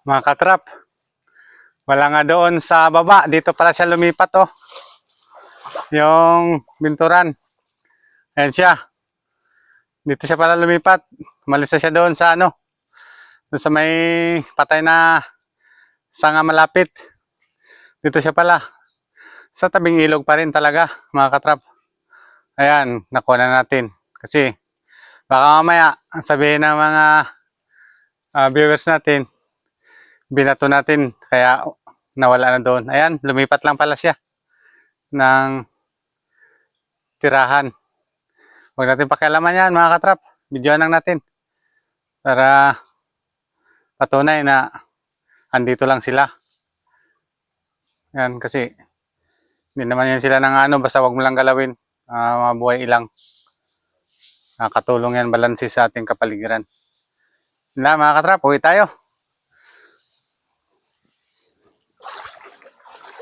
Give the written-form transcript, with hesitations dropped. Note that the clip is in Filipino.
Mga katrap, wala nga doon sa baba. Dito pala siya lumipat, oh. Yung binturan. Ayan siya. Dito siya pala lumipat. Umalis na siya doon sa ano. Doon sa may patay na sanga malapit. Dito siya pala. Sa tabing ilog pa rin talaga, mga katrap. Ayan, nakuha na natin. Kasi baka mamaya sabihin ng mga viewers natin, binato natin, kaya nawala na doon. Ayan, lumipat lang pala siya ng tirahan. Huwag natin pakialaman yan, mga katrap. Videoan lang natin para patunay na andito lang sila. Yan, kasi hindi naman yan sila ng ano, basta wag mo lang galawin. Mabuhay ilang. Nakakatulong yan balanse sa ating kapaligiran. Yun lang, mga katrap, uwi tayo.